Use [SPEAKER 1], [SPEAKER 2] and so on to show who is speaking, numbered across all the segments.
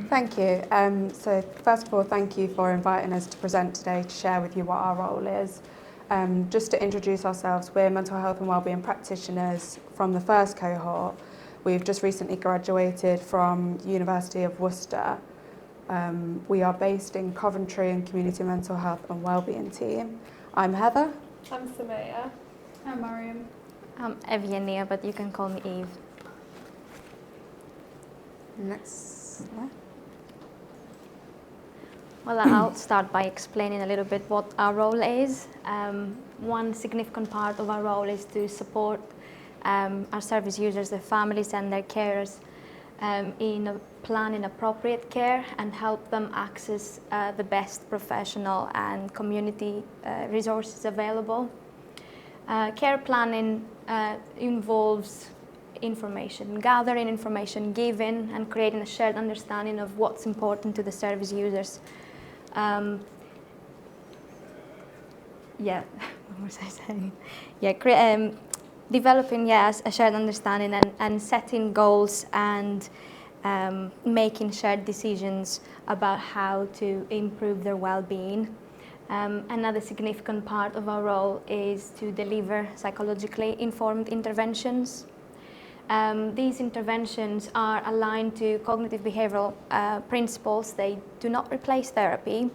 [SPEAKER 1] Thank you. So first of all, thank you for inviting us to present today to share with you what our role is. Just to introduce ourselves, we're mental health and wellbeing practitioners from the first cohort. We've just recently graduated from University of Worcester. We are based in Coventry and Community Mental Health and Wellbeing team. I'm Heather.
[SPEAKER 2] I'm Samaya.
[SPEAKER 3] I'm Mariam.
[SPEAKER 4] I'm Evgenia, but you can call me Eve.
[SPEAKER 1] Next slide.
[SPEAKER 4] Well, I'll start by explaining a little bit what our role is. One significant part of our role is to support our service users, their families and their carers in planning appropriate care and help them access the best professional and community resources available. Care planning involves information gathering, information giving, and creating a shared understanding of what's important to the service users. What was I saying? Developing a shared understanding and setting goals and making shared decisions about how to improve their well-being. Another significant part of our role is to deliver psychologically informed interventions. These interventions are aligned to cognitive behavioral principles. They do not replace therapy.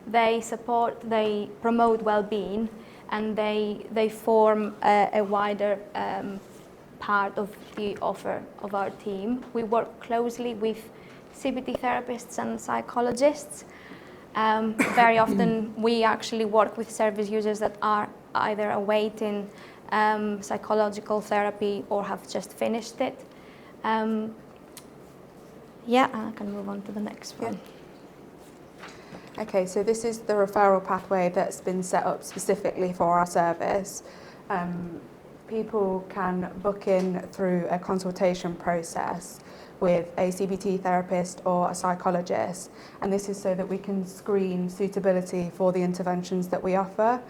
[SPEAKER 4] They support, they promote well-being, and they form a wider part of the offer of our team. We work closely with CBT therapists and psychologists. Very often we actually work with service users that are either awaiting psychological therapy or have just finished it. I can move on to the next one.
[SPEAKER 1] Okay, so this is the referral pathway that's been set up specifically for our service. People can book in through a consultation process with a CBT therapist or a psychologist, and this is so that we can screen suitability for the interventions that we offer,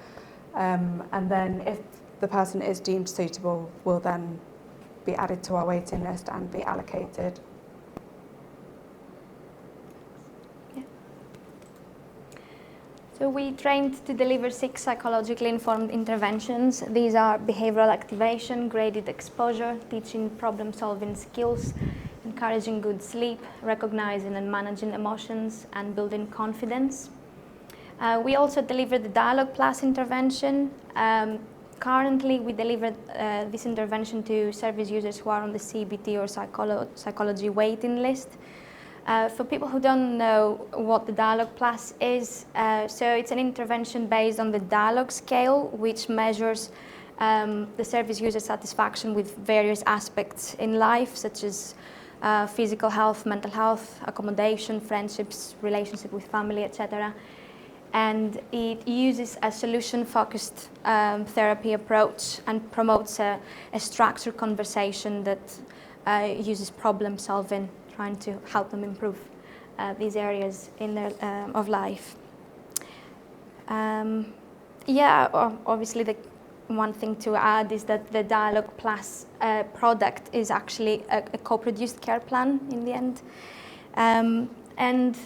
[SPEAKER 1] and then if the person is deemed suitable, will then be added to our waiting list and be allocated.
[SPEAKER 4] So we trained to deliver 6 psychologically informed interventions. These are behavioral activation, graded exposure, teaching problem-solving skills, encouraging good sleep, recognizing and managing emotions, and building confidence. We also deliver the Dialogue Plus intervention. Currently, we deliver this intervention to service users who are on the CBT or psychology waiting list. For people who don't know what the Dialogue Plus is, so it's an intervention based on the Dialogue scale, which measures the service user satisfaction with various aspects in life, such as physical health, mental health, accommodation, friendships, relationship with family, etc. And it uses a solution-focused therapy approach and promotes a structured conversation that uses problem solving, trying to help them improve these areas in their of life. Obviously the one thing to add is that the Dialogue Plus product is actually a co-produced care plan in the end. And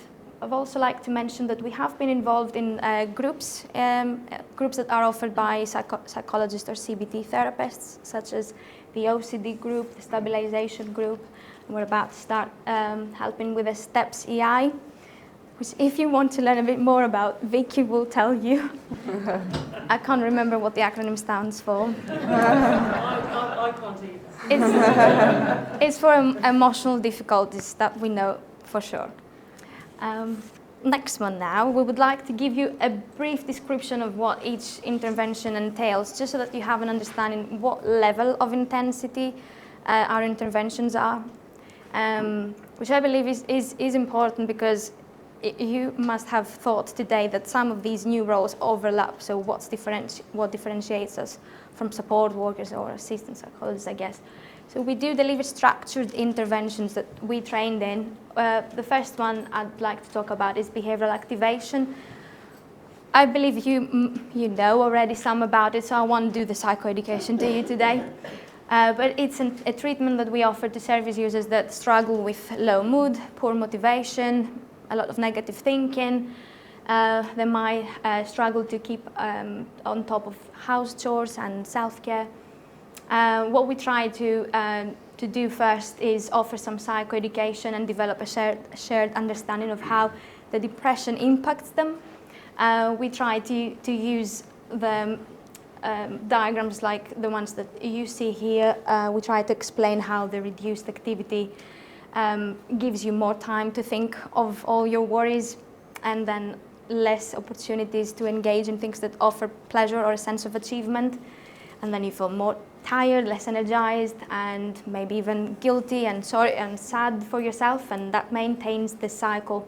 [SPEAKER 4] I'd also like to mention that we have been involved in groups that are offered by psychologists or CBT therapists, such as the OCD group, the stabilization group. We're about to start helping with the STEPS EI, which if you want to learn a bit more about, Vicky will tell you. I can't remember what the acronym stands for.
[SPEAKER 2] I can't either.
[SPEAKER 4] It's for emotional difficulties that we know for sure. Next one now, we would like to give you a brief description of what each intervention entails, just so that you have an understanding what level of intensity our interventions are, which I believe is important because you must have thought today that some of these new roles overlap, so what differentiates us from support workers or assistant psychologists, I guess. So we do deliver structured interventions that we trained in. The first one I'd like to talk about is behavioral activation. I believe you know already some about it, so I won't do the psychoeducation to you today. But it's a treatment that we offer to service users that struggle with low mood, poor motivation, a lot of negative thinking. They might struggle to keep on top of house chores and self-care. What we try to do first is offer some psychoeducation and develop a shared understanding of how the depression impacts them. We try to use the diagrams like the ones that you see here. We try to explain how the reduced activity gives you more time to think of all your worries, and then less opportunities to engage in things that offer pleasure or a sense of achievement. And then you feel more tired, less energized, and maybe even guilty and sorry and sad for yourself, and that maintains the cycle.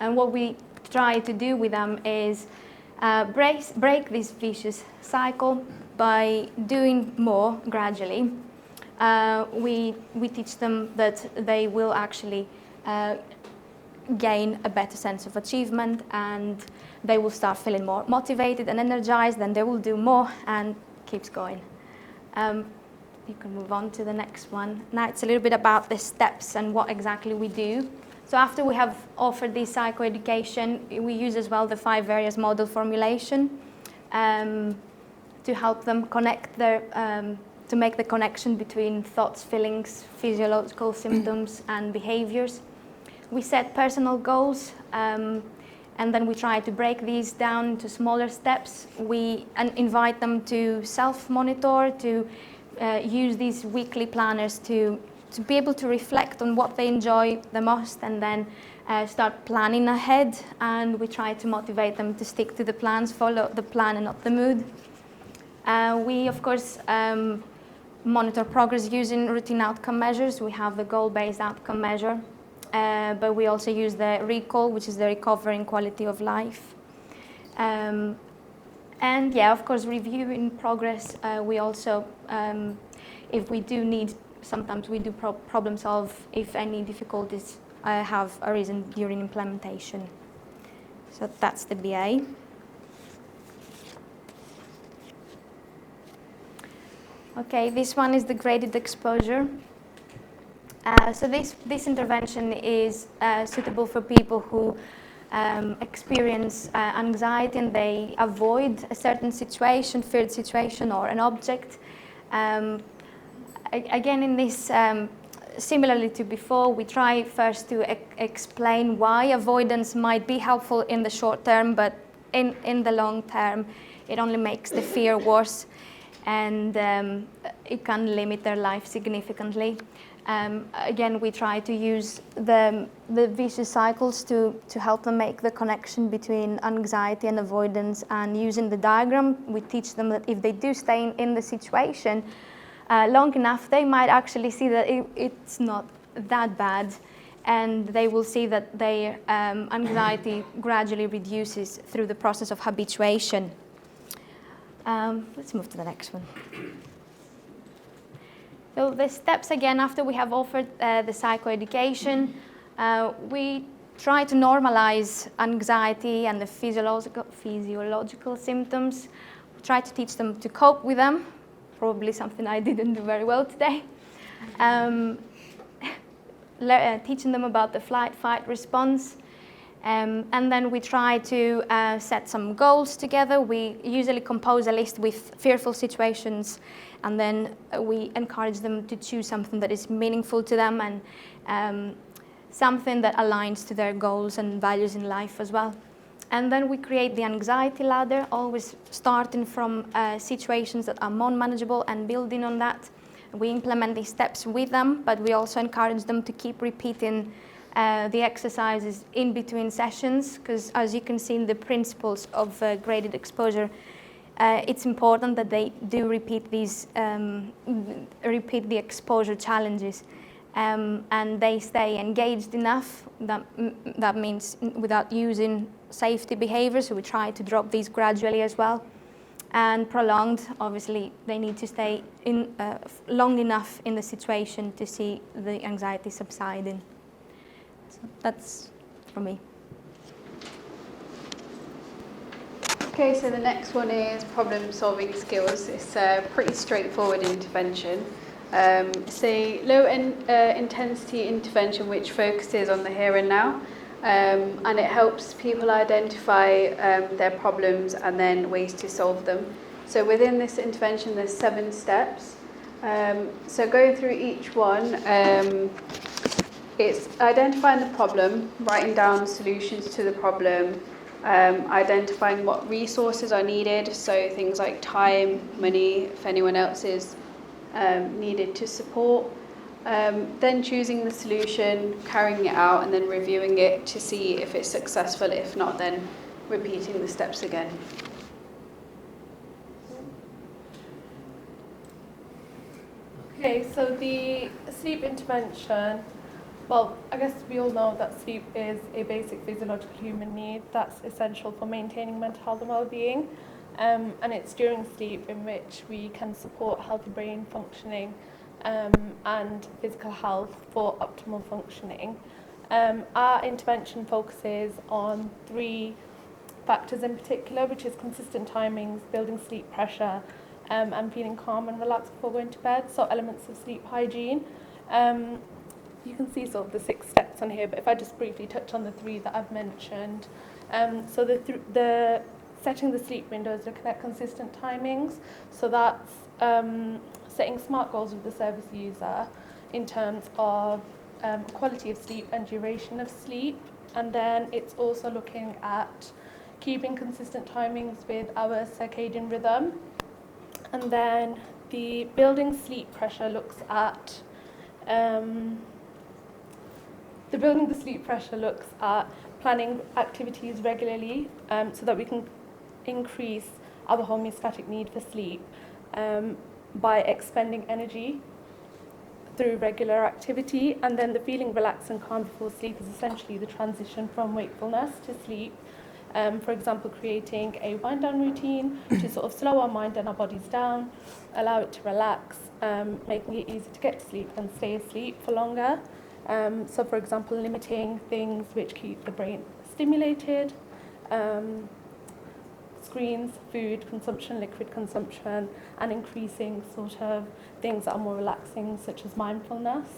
[SPEAKER 4] And what we try to do with them is break this vicious cycle by doing more gradually. We teach them that they will actually gain a better sense of achievement, and they will start feeling more motivated and energized, and they will do more, and keeps going. You can move on to the next one. Now it's a little bit about the steps and what exactly we do. So after we have offered this psychoeducation, we use as well the 5 areas model formulation to help them connect their, to make the connection between thoughts, feelings, physiological symptoms and behaviors. We set personal goals, and then we try to break these down into smaller steps. We invite them to self-monitor, to use these weekly planners to be able to reflect on what they enjoy the most, and then start planning ahead. And we try to motivate them to stick to the plans, follow the plan and not the mood. We, of course, monitor progress using routine outcome measures. We have the goal-based outcome measure. But we also use the recall, which is the recovering quality of life. And yeah, of course, reviewing progress. We also, if we do need, sometimes we do problem solve if any difficulties have arisen during implementation. So that's the BA. Okay, this one is the graded exposure. So this intervention is suitable for people who experience anxiety and they avoid a certain situation, feared situation or an object. Again, in this, similarly to before, we try first to explain why avoidance might be helpful in the short term, but in the long term, it only makes the fear worse, and it can limit their life significantly. Again, we try to use the vicious cycles to help them make the connection between anxiety and avoidance, and using the diagram, we teach them that if they do stay in the situation long enough, they might actually see that it's not that bad, and they will see that their anxiety gradually reduces through the process of habituation. Let's move to the next one. So the steps, again, after we have offered the psychoeducation, we try to normalize anxiety and the physiological symptoms. We try to teach them to cope with them, probably something I didn't do very well today. Teaching them about the flight-fight response. And then we try to set some goals together. We usually compose a list with fearful situations, and then we encourage them to choose something that is meaningful to them and something that aligns to their goals and values in life as well. And then we create the anxiety ladder, always starting from situations that are more manageable and building on that. We implement these steps with them, but we also encourage them to keep repeating the exercises in between sessions, because as you can see in the principles of graded exposure, it's important that they do repeat these, repeat the exposure challenges, and they stay engaged enough. That means without using safety behaviors, so we try to drop these gradually as well. And prolonged, obviously, they need to stay in long enough in the situation to see the anxiety subsiding. So that's for me.
[SPEAKER 3] Okay, so the next one is problem-solving skills. It's a pretty straightforward intervention.
[SPEAKER 5] It's a low intensity intervention which focuses on the here and now, and it helps people identify their problems and then ways to solve them. So within this intervention there's 7 steps. So going through each one, it's identifying the problem, writing down solutions to the problem, identifying what resources are needed, so things like time, money, if anyone else is needed to support, then choosing the solution, carrying it out and then reviewing it to see if it's successful. If not, then repeating the steps again.
[SPEAKER 2] Okay, so the sleep intervention, well, I guess we all know that sleep is a basic physiological human need that's essential for maintaining mental health and well-being, and it's during sleep in which we can support healthy brain functioning and physical health for optimal functioning. Our intervention focuses on 3 factors in particular, which is consistent timings, building sleep pressure, and feeling calm and relaxed before going to bed, so elements of sleep hygiene. You can see sort of the 6 steps on here, but if I just briefly touch on the 3 that I've mentioned. So the setting the sleep windows, looking at consistent timings, so that's setting SMART goals with the service user in terms of quality of sleep and duration of sleep, and then it's also looking at keeping consistent timings with our circadian rhythm. And then the building sleep pressure looks at planning activities regularly, so that we can increase our homeostatic need for sleep by expending energy through regular activity. And then the feeling relaxed and calm before sleep is essentially the transition from wakefulness to sleep. For example, creating a wind down routine to sort of slow our mind and our bodies down, allow it to relax, making it easy to get to sleep and stay asleep for longer. So for example, limiting things which keep the brain stimulated, screens, food consumption, liquid consumption, and increasing sort of things that are more relaxing, such as mindfulness.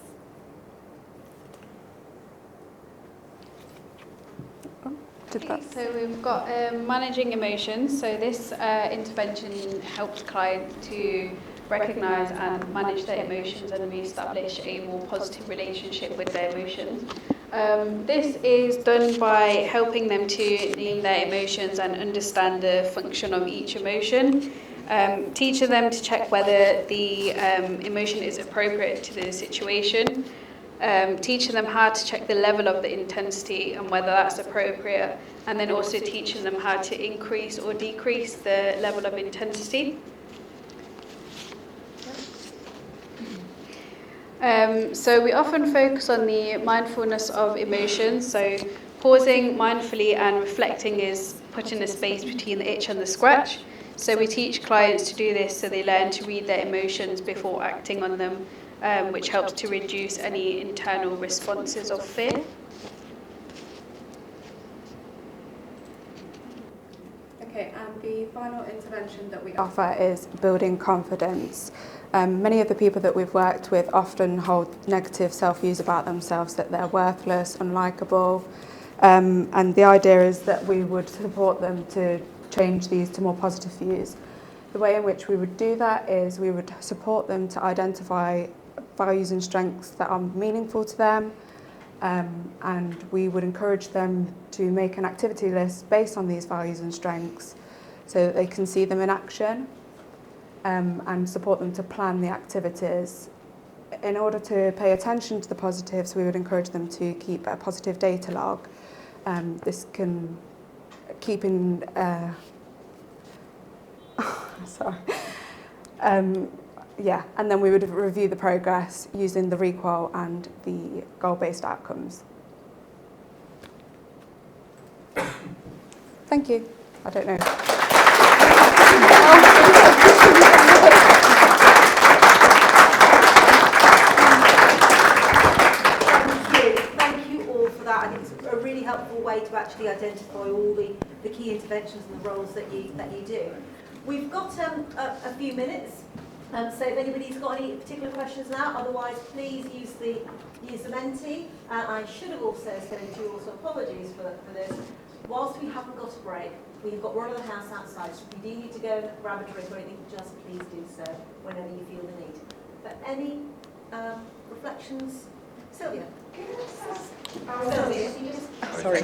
[SPEAKER 5] So we've got managing emotions. So this intervention helps clients to recognise and manage their emotions and re-establish a more positive relationship with their emotions. This is done by helping them to name their emotions and understand the function of each emotion, teaching them to check whether the emotion is appropriate to the situation, teaching them how to check the level of the intensity and whether that's appropriate, and then also teaching them how to increase or decrease the level of intensity. So we often focus on the mindfulness of emotions. So pausing mindfully and reflecting is putting a space between the itch and the scratch. So we teach clients to do this so they learn to read their emotions before acting on them, which helps to reduce any internal responses of fear.
[SPEAKER 1] Okay, and the final intervention that we offer is building confidence. Many of the people that we've worked with often hold negative self-views about themselves, that they're worthless, unlikable, and the idea is that we would support them to change these to more positive views. The way in which we would do that is we would support them to identify values and strengths that are meaningful to them, and we would encourage them to make an activity list based on these values and strengths so that they can see them in action, and support them to plan the activities. In order to pay attention to the positives, we would encourage them to keep a positive data log. This can keep in sorry. And then we would review the progress using the requal and the goal-based outcomes. Thank you. I don't know.
[SPEAKER 6] Thank you all for that. I think it's a really helpful way to actually identify all the key interventions and the roles that you do. We've got a few minutes So if anybody's got any particular questions now, otherwise please use the Menti. I should have also said to you also apologies for this. Whilst we haven't got a break, we've got one of the house outside. So if you do need to go and grab a drink or anything, just please do so whenever you feel the need. But any reflections? Sylvia?
[SPEAKER 7] Sorry.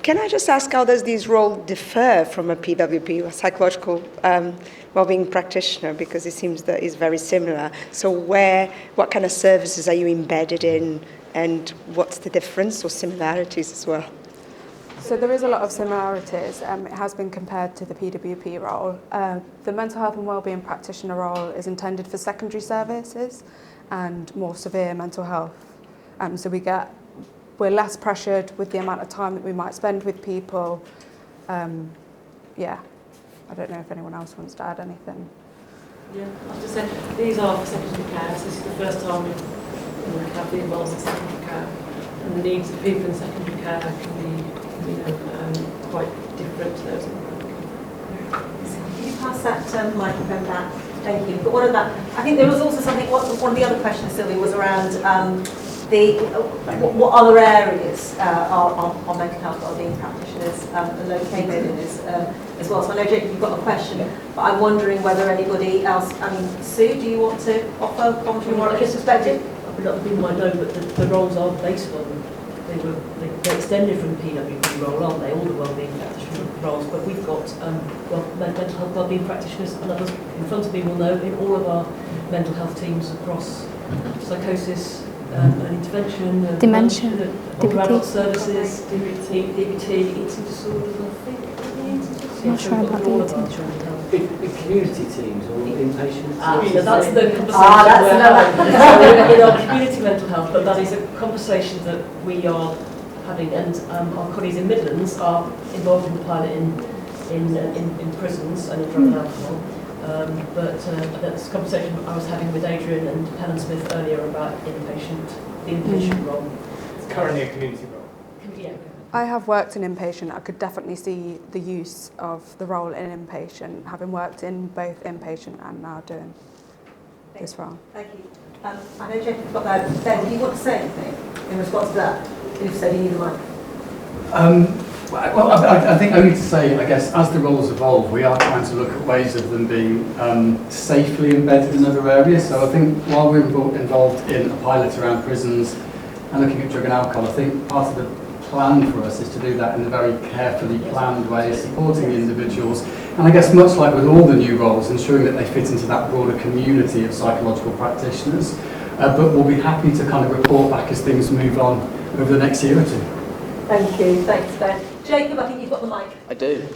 [SPEAKER 7] Can I just ask, how does this role differ from a PWP, a psychological wellbeing practitioner? Because it seems that it's very similar. So what kind of services are you embedded in, and what's the difference or similarities as well?
[SPEAKER 1] So there is a lot of similarities. It has been compared to the PWP role. The mental health and wellbeing practitioner role is intended for secondary services and more severe mental health. So we're less pressured with the amount of time that we might spend with people. Yeah, I don't know if anyone else wants to add anything.
[SPEAKER 8] Yeah, I was just saying, these are for secondary care, so this is the first time we have the involvement in secondary care, and the needs of people in secondary care can be quite different to those in primary care.
[SPEAKER 6] Can you pass that microphone back? Thank you. But one of that, I think there was also something, one of the other questions, Sylvia, was around what other areas our mental health wellbeing practitioners are located in as well. So I know, Jacob, you've got a question, but I'm wondering whether anybody else, Sue, do you want to offer a commentary more on this perspective?
[SPEAKER 8] A lot of people might know, but the roles are based on, they're extended from the PWP role, aren't they? All the wellbeing practitioner roles, but we've got mental health wellbeing practitioners, and others in front of me will know, in all of our mental health teams across psychosis, and intervention,
[SPEAKER 4] dementia,
[SPEAKER 8] older adult services, DBT, eating disorders, I think.
[SPEAKER 4] Not sure about
[SPEAKER 8] all
[SPEAKER 4] the
[SPEAKER 8] of our children's health.
[SPEAKER 9] Big community teams or inpatient?
[SPEAKER 8] So that's the conversation
[SPEAKER 6] that's
[SPEAKER 8] in our community mental health, but that is a conversation that we are having, and our colleagues in Midlands are involved in the pilot in prisons and in drug and alcohol. But that's a conversation I was having with Adrian and Helen Smith earlier about the inpatient role.
[SPEAKER 9] It's currently a community role.
[SPEAKER 8] Yeah.
[SPEAKER 1] I have worked in inpatient. I could definitely see the use of the role in inpatient, having worked in both inpatient and now doing this role.
[SPEAKER 6] Thank you. I know Jacob's got that. Ben, do you want to say anything in response to that? If so, do you need the mic?
[SPEAKER 10] Well, I think only to say, I guess, as the roles evolve, we are trying to look at ways of them being safely embedded in other areas. So I think while we're involved in a pilot around prisons and looking at drug and alcohol, I think part of the plan for us is to do that in a very carefully planned way, supporting the individuals. And I guess much like with all the new roles, ensuring that they fit into that broader community of psychological practitioners. But we'll be happy to kind of report back as things move on over the next year or two.
[SPEAKER 6] Thank you. Thanks, Ben. Jacob, I think you've got the mic.
[SPEAKER 11] I do.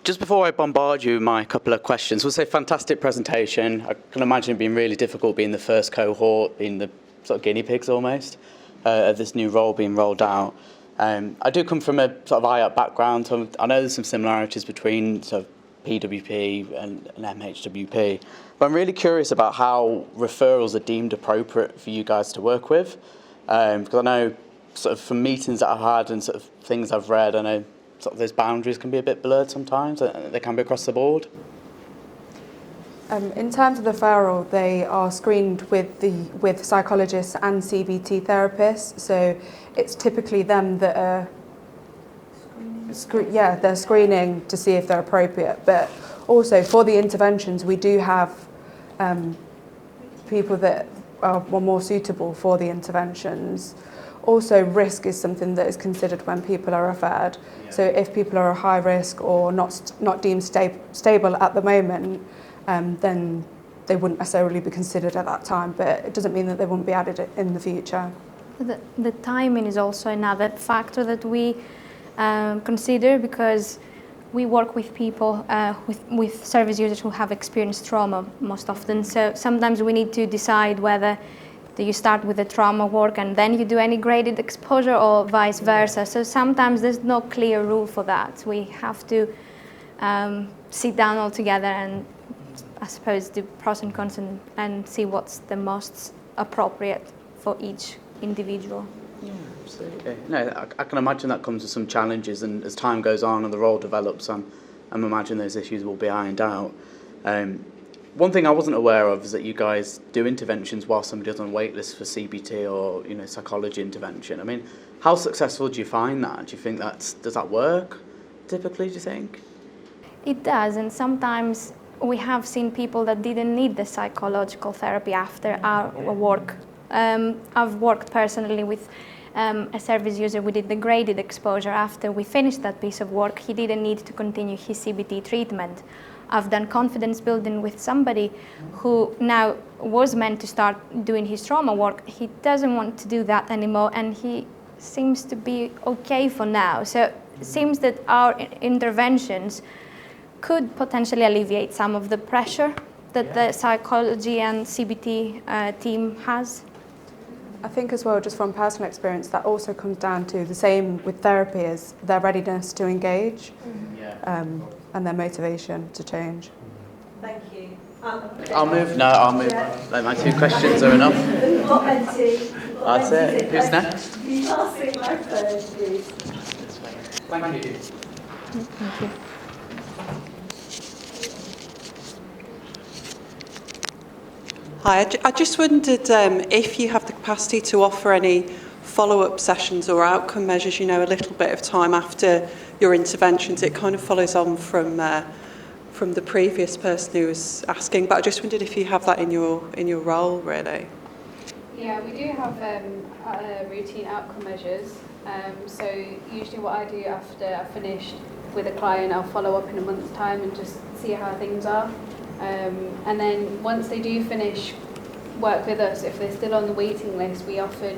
[SPEAKER 11] Just before I bombard you with my couple of questions, we'll say fantastic presentation. I can imagine it being really difficult being the first cohort, being the sort of guinea pigs almost, of this new role being rolled out. I do come from a sort of IAP background, so I know there's some similarities between sort of PWP and MHWP, but I'm really curious about how referrals are deemed appropriate for you guys to work with, because I know sort of from meetings that I've had and sort of things I've read, I know sort of those boundaries can be a bit blurred sometimes. They can be across the board.
[SPEAKER 1] In terms of the referral, they are screened with psychologists and CBT therapists. So it's typically them that are they're screening to see if they're appropriate. But also for the interventions, we do have people that are more suitable for the interventions. Also, risk is something that is considered when people are referred. So if people are high risk or not deemed stable at the moment, then they wouldn't necessarily be considered at that time, but it doesn't mean that they won't be added in the future.
[SPEAKER 4] The timing is also another factor that we consider, because we work with people, with service users who have experienced trauma most often. So sometimes we need to decide whether do you start with the trauma work and then you do any graded exposure, or vice versa. So sometimes there's no clear rule for that. We have to sit down all together and I suppose do pros and cons and see what's the most appropriate for each individual.
[SPEAKER 11] Yeah, absolutely. No, I can imagine that comes with some challenges, and as time goes on and the role develops, I'm imagining those issues will be ironed out. one thing I wasn't aware of is that you guys do interventions while somebody's on wait list for CBT or, you know, psychology intervention. I mean, how successful do you find that? Do you think does that work typically, do you think?
[SPEAKER 4] It does, and sometimes we have seen people that didn't need the psychological therapy after our work. I've worked personally with a service user. We did the graded exposure. After we finished that piece of work, he didn't need to continue his CBT treatment. I've done confidence building with somebody who now was meant to start doing his trauma work. He doesn't want to do that anymore, and he seems to be okay for now. So it seems that our interventions could potentially alleviate some of the pressure that the psychology and CBT team has.
[SPEAKER 1] I think as well, just from personal experience, that also comes down to the same with therapy as their readiness to engage and their motivation to change.
[SPEAKER 6] Thank you.
[SPEAKER 11] I'll move. Like my 2 questions are enough. That's it. Who's next?
[SPEAKER 6] You are sitting my first, please.
[SPEAKER 11] Thank you.
[SPEAKER 4] Thank you.
[SPEAKER 12] Hi, I just wondered if you have the capacity to offer any follow-up sessions or outcome measures, you know, a little bit of time after your interventions. It kind of follows on from the previous person who was asking, but I just wondered if you have that in your role, really.
[SPEAKER 5] Yeah, we do have routine outcome measures. So usually what I do after I've finished with a client, I'll follow up in a month's time and just see how things are. And then once they do finish work with us, if they're still on the waiting list, we often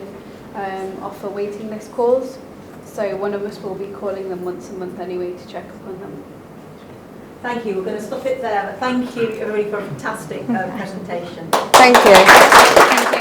[SPEAKER 5] offer waiting list calls. So one of us will be calling them once a month anyway to check up on them.
[SPEAKER 6] Thank you. We're going to stop it there. Thank you, everybody, for a fantastic presentation.
[SPEAKER 1] Thank you.